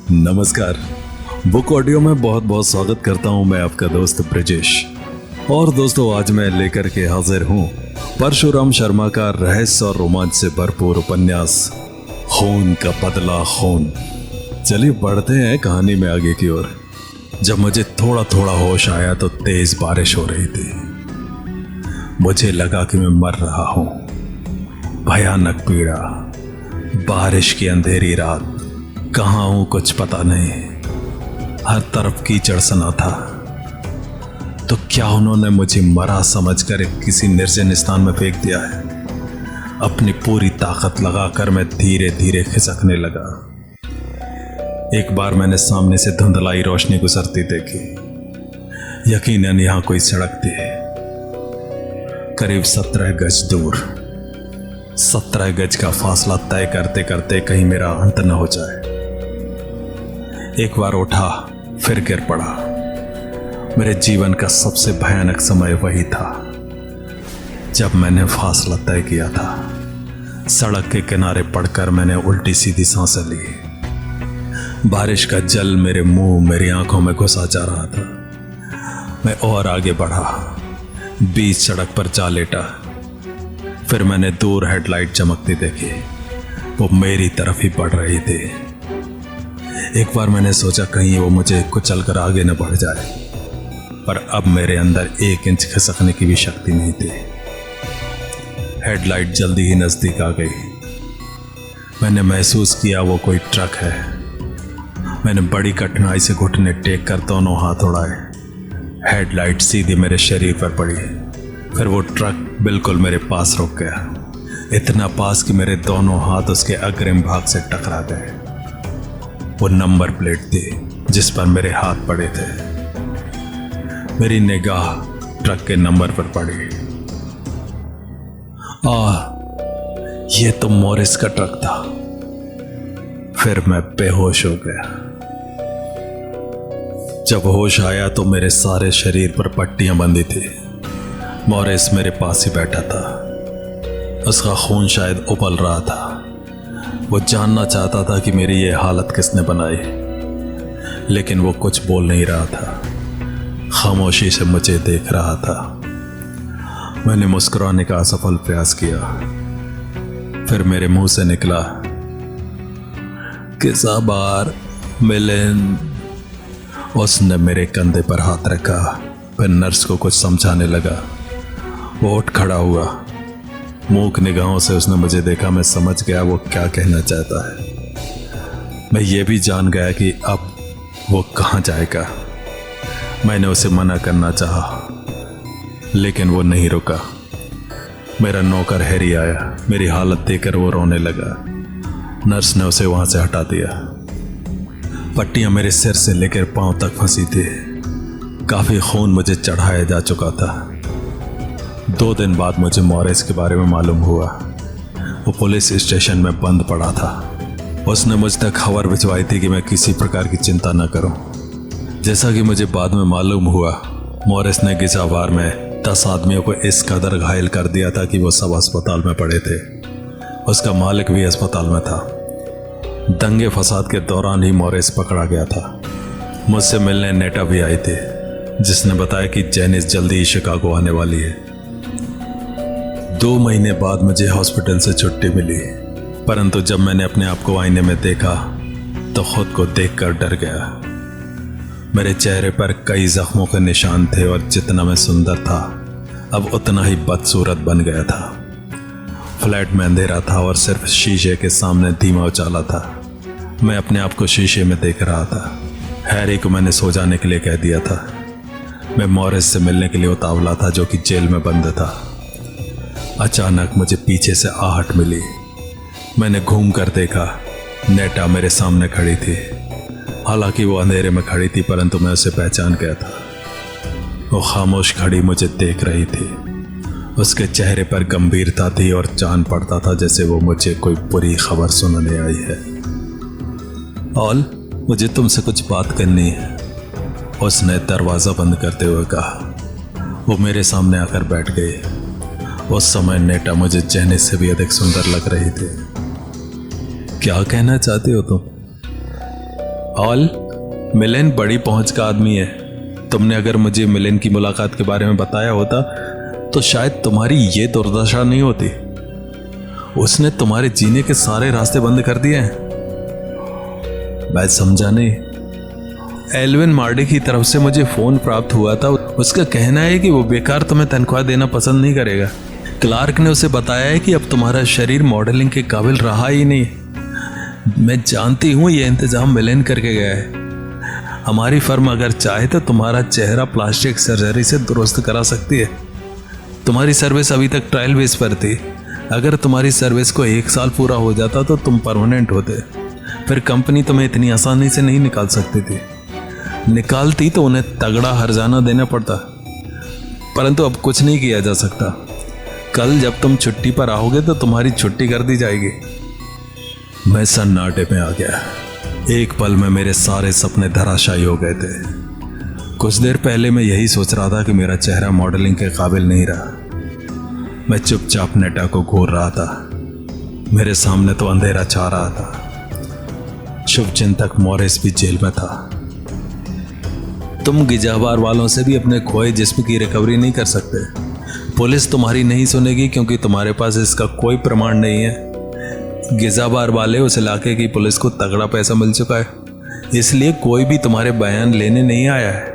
नमस्कार। Book audio में बहुत बहुत स्वागत करता हूं मैं आपका दोस्त ब्रजेश। और दोस्तों, आज मैं लेकर के हाजिर हूं परशुराम शर्मा का रहस्य और रोमांच से भरपूर उपन्यास खून का बदला खून। चलिए बढ़ते हैं कहानी में आगे की ओर। जब मुझे थोड़ा थोड़ा होश आया तो तेज बारिश हो रही थी। मुझे लगा कि मैं मर रहा हूं। भयानक पीड़ा, बारिश की अंधेरी रात, कहाँ हूं कुछ पता नहीं। हर तरफ कीचड़ सना था। तो क्या उन्होंने मुझे मरा समझकर किसी निर्जन स्थान में फेंक दिया है? अपनी पूरी ताकत लगाकर मैं धीरे धीरे खिसकने लगा। एक बार मैंने सामने से धुंधलाई रोशनी गुजरती देखी। यकीनन यहां कोई सड़क थी, करीब 17 गज दूर। 17 गज का फासला तय करते करते कहीं मेरा अंत न हो जाए। एक बार उठा, फिर गिर पड़ा। मेरे जीवन का सबसे भयानक समय वही था जब मैंने फासला तय किया था। सड़क के किनारे पड़कर मैंने उल्टी सीधी सांसें ली। बारिश का जल मेरे मुंह, मेरी आंखों में घुसा जा रहा था। मैं और आगे बढ़ा, बीच सड़क पर जा लेटा। फिर मैंने दूर हेडलाइट चमकती देखी। वो मेरी तरफ ही बढ़ रही थी। एक बार मैंने सोचा कहीं वो मुझे कुचलकर आगे न बढ़ जाए, पर अब मेरे अंदर 1 इंच खिसकने की भी शक्ति नहीं थी। हेडलाइट जल्दी ही नजदीक आ गई। मैंने महसूस किया वो कोई ट्रक है। मैंने बड़ी कठिनाई से घुटने टेक कर दोनों हाथ उड़ाए। हेडलाइट सीधी मेरे शरीर पर पड़ी। फिर वो ट्रक बिल्कुल मेरे पास रुक गया, इतना पास कि मेरे दोनों हाथ उसके अग्रिम भाग से टकरा गए। वो नंबर प्लेट थी जिस पर मेरे हाथ पड़े थे। मेरी निगाह ट्रक के नंबर पर पड़ी। ये तो मॉरिस का ट्रक था। फिर मैं बेहोश हो गया। जब होश आया तो मेरे सारे शरीर पर पट्टियां बंधी थी। मॉरिस मेरे पास ही बैठा था। उसका खून शायद उबल रहा था। वो जानना चाहता था कि मेरी ये हालत किसने बनाई, लेकिन वो कुछ बोल नहीं रहा था। खामोशी से मुझे देख रहा था। मैंने मुस्कुराने का असफल प्रयास किया। फिर मेरे मुंह से निकला, किसा बार मिलन। उसने मेरे कंधे पर हाथ रखा। फिर नर्स को कुछ समझाने लगा। वो उठ खड़ा हुआ। मूक निगाहों से उसने मुझे देखा। मैं समझ गया वो क्या कहना चाहता है। मैं ये भी जान गया कि अब वो कहाँ जाएगा। मैंने उसे मना करना चाहा, लेकिन वो नहीं रुका। मेरा नौकर हैरी आया। मेरी हालत देखकर वो रोने लगा। नर्स ने उसे वहां से हटा दिया। पट्टियां मेरे सिर से लेकर पांव तक फंसी थी। काफी खून मुझे चढ़ाया जा चुका था। 2 दिन बाद मुझे मॉरिस के बारे में मालूम हुआ। वो पुलिस स्टेशन में बंद पड़ा था। उसने मुझ तक खबर भिजवाई थी कि मैं किसी प्रकार की चिंता न करूं। जैसा कि मुझे बाद में मालूम हुआ, मॉरिस ने गिजावार में 10 आदमियों को इस कदर घायल कर दिया था कि वो सब अस्पताल में पड़े थे। उसका मालिक भी अस्पताल में था। दंगे फसाद के दौरान ही मॉरिस पकड़ा गया था। मुझसे मिलने नेटा भी आई थी, जिसने बताया कि जेनिस जल्दी ही शिकागो आने वाली है। 2 महीने बाद मुझे हॉस्पिटल से छुट्टी मिली, परंतु जब मैंने अपने आप को आईने में देखा तो खुद को देखकर डर गया। मेरे चेहरे पर कई जख्मों के निशान थे और जितना मैं सुंदर था, अब उतना ही बदसूरत बन गया था। फ्लैट में अंधेरा था और सिर्फ शीशे के सामने धीमा उजाला था। मैं अपने आप को शीशे में देख रहा था। हैरी को मैंने सो जाने के लिए कह दिया था। मैं मॉरिस से मिलने के लिए उतावला था, जो कि जेल में बंद था। अचानक मुझे पीछे से आहट मिली। मैंने घूम कर देखा। नेटा मेरे सामने खड़ी थी। हालांकि वो अंधेरे में खड़ी थी, परंतु मैं उसे पहचान गया था। वो खामोश खड़ी मुझे देख रही थी। उसके चेहरे पर गंभीरता थी और जान पड़ता था जैसे वो मुझे कोई बुरी खबर सुनाने आई है। ऑल, मुझे तुमसे कुछ बात करनी है, उसने दरवाज़ा बंद करते हुए कहा। वो मेरे सामने आकर बैठ गई। उस समय नेटा मुझे जेनिस से भी अधिक सुंदर लग रही थी। क्या कहना चाहते हो तुम? ऑल, मिलेन बड़ी पहुंच का आदमी है। तुमने अगर मुझे मिलेन की मुलाकात के बारे में बताया होता तो शायद तुम्हारी ये दुर्दशा नहीं होती। उसने तुम्हारे जीने के सारे रास्ते बंद कर दिए हैं। मैं समझा नहीं। एल्विन मार्डी की तरफ से मुझे फोन प्राप्त हुआ था। उसका कहना है कि वो बेकार तुम्हें तनख्वाह देना पसंद नहीं करेगा। क्लार्क ने उसे बताया है कि अब तुम्हारा शरीर मॉडलिंग के काबिल रहा ही नहीं। मैं जानती हूँ ये इंतजाम मिलेन करके गया है। हमारी फर्म अगर चाहे तो तुम्हारा चेहरा प्लास्टिक सर्जरी से दुरुस्त करा सकती है। तुम्हारी सर्विस अभी तक ट्रायल बेस पर थी। अगर तुम्हारी सर्विस को 1 साल पूरा हो जाता तो तुम परमानेंट होते। फिर कंपनी तुम्हें इतनी आसानी से नहीं निकाल सकती थी। निकालती तो उन्हें तगड़ा हर्जाना देना पड़ता, परंतु अब कुछ नहीं किया जा सकता। कल जब तुम छुट्टी पर आओगे तो तुम्हारी छुट्टी कर दी जाएगी। मैं सन्नाटे में आ गया। एक पल में मेरे सारे सपने धराशायी हो गए थे। कुछ देर पहले मैं यही सोच रहा था कि मेरा चेहरा मॉडलिंग के काबिल नहीं रहा। मैं चुपचाप नेटा को घूर रहा था। मेरे सामने तो अंधेरा छा रहा था। शुभचिंतक मॉरिस भी जेल में था। तुम गिजाबार वालों से भी अपने खोए जिस्म की रिकवरी नहीं कर सकते। पुलिस तुम्हारी नहीं सुनेगी क्योंकि तुम्हारे पास इसका कोई प्रमाण नहीं है। गिजाबार वाले उस इलाके की पुलिस को तगड़ा पैसा मिल चुका है, इसलिए कोई भी तुम्हारे बयान लेने नहीं आया है।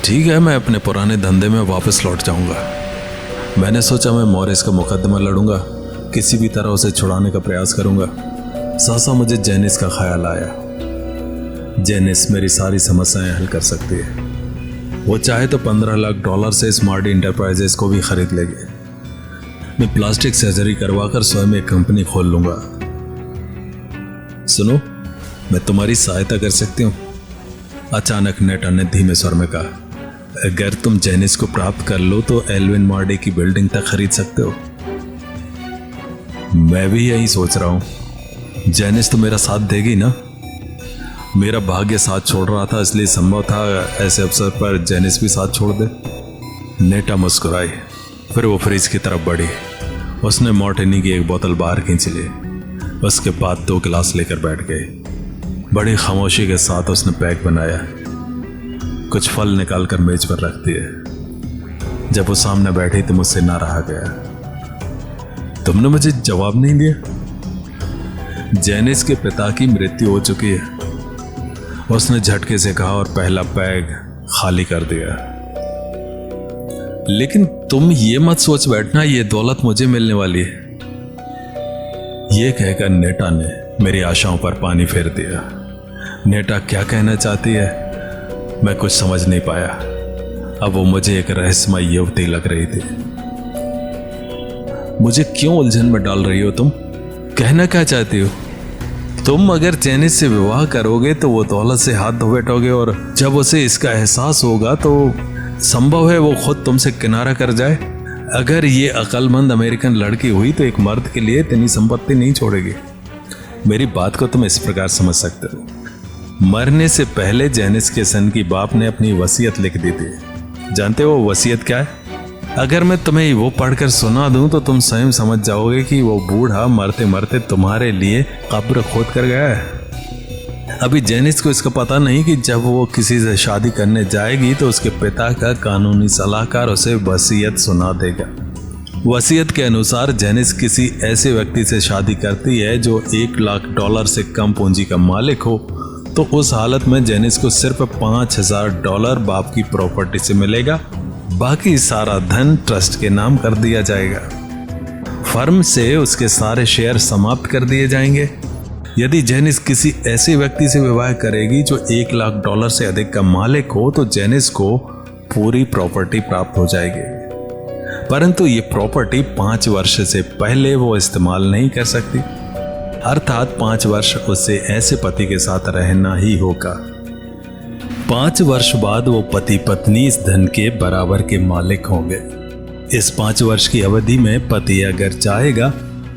ठीक है, मैं अपने पुराने धंधे में वापस लौट जाऊंगा। मैंने सोचा मैं मॉरिस का मुकदमा लड़ूंगा, किसी भी तरह उसे छुड़ाने का प्रयास करूंगा। सहसा मुझे जेनिस का ख्याल आया। जेनिस मेरी सारी समस्याएं हल कर सकती है। वो चाहे तो $15 लाख से स्मार्ट इंटरप्राइजेस को भी खरीद लेगी। मैं प्लास्टिक सर्जरी करवाकर स्वयं एक कंपनी खोल लूंगा। सुनो, मैं तुम्हारी सहायता कर सकती हूँ। अचानक नेटा ने धीमे स्वर में कहा, अगर तुम जेनिस को प्राप्त कर लो तो एल्विन मार्डी की बिल्डिंग तक खरीद सकते हो। मैं भी यही सोच रहा हूं। जेनिस तो मेरा साथ देगी ना। मेरा भाग्य साथ छोड़ रहा था, इसलिए संभव था ऐसे अवसर पर जेनिस भी साथ छोड़ दे। नेटा मुस्कुराई, फिर वो फ्रिज की तरफ बढ़ी। उसने मॉर्टिनी की एक बोतल बाहर खींच ली। उसके बाद 2 गिलास लेकर बैठ गई। बड़ी खामोशी के साथ उसने पैक बनाया, कुछ फल निकालकर मेज पर रख दिए। जब वो सामने बैठी तो मुझसे ना रहा गया। तुमने मुझे जवाब नहीं दिया। जेनिस के पिता की मृत्यु हो चुकी है, उसने झटके से कहा और पहला बैग खाली कर दिया। लेकिन तुम ये मत सोच बैठना ये दौलत मुझे मिलने वाली है। ये कहकर नेटा ने मेरी आशाओं पर पानी फेर दिया। नेटा क्या कहना चाहती है मैं कुछ समझ नहीं पाया। अब वो मुझे एक रहस्यमय युवती लग रही थी। मुझे क्यों उलझन में डाल रही हो तुम? कहना क्या चाहती हो? तुम अगर जेनिस से विवाह करोगे तो वो दौलत से हाथ धो बैठोगे और जब उसे इसका एहसास होगा तो संभव है वो खुद तुमसे किनारा कर जाए। अगर ये अक्लमंद अमेरिकन लड़की हुई तो एक मर्द के लिए इतनी संपत्ति नहीं छोड़ेगी। मेरी बात को तुम इस प्रकार समझ सकते हो। मरने से पहले जेनिस के सन की बाप ने अपनी वसीयत लिख दी थी। जानते हो वसीयत क्या है? अगर मैं तुम्हें वो पढ़कर सुना दूं तो तुम स्वयं समझ जाओगे कि वो बूढ़ा मरते मरते तुम्हारे लिए कब्र खोद कर गया है। अभी जेनिस को इसका पता नहीं कि जब वो किसी से शादी करने जाएगी तो उसके पिता का कानूनी सलाहकार उसे वसीयत सुना देगा। वसीयत के अनुसार जेनिस किसी ऐसे व्यक्ति से शादी करती है जो $1 लाख से कम पूंजी का मालिक हो, तो उस हालत में जेनिस को सिर्फ $5,000 बाप की प्रॉपर्टी से मिलेगा। बाकी सारा धन ट्रस्ट के नाम कर दिया जाएगा। फर्म से उसके सारे शेयर समाप्त कर दिए जाएंगे। यदि जेनिस किसी ऐसे व्यक्ति से विवाह करेगी जो $1 लाख से अधिक का मालिक हो तो जेनिस को पूरी प्रॉपर्टी प्राप्त हो जाएगी, परंतु ये प्रॉपर्टी 5 वर्ष से पहले वो इस्तेमाल नहीं कर सकती। अर्थात 5 वर्ष उसे ऐसे पति के साथ रहना ही होगा। 5 वर्ष बाद वो पति पत्नी इस धन के बराबर के मालिक होंगे। इस 5 वर्ष की अवधि में पति अगर चाहेगा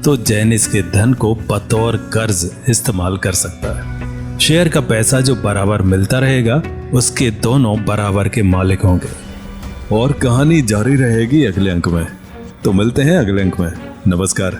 तो जेनिस के धन को बतौर कर्ज इस्तेमाल कर सकता है। शेयर का पैसा जो बराबर मिलता रहेगा उसके दोनों बराबर के मालिक होंगे। और कहानी जारी रहेगी अगले अंक में। तो मिलते हैं अगले अंक में। नमस्कार।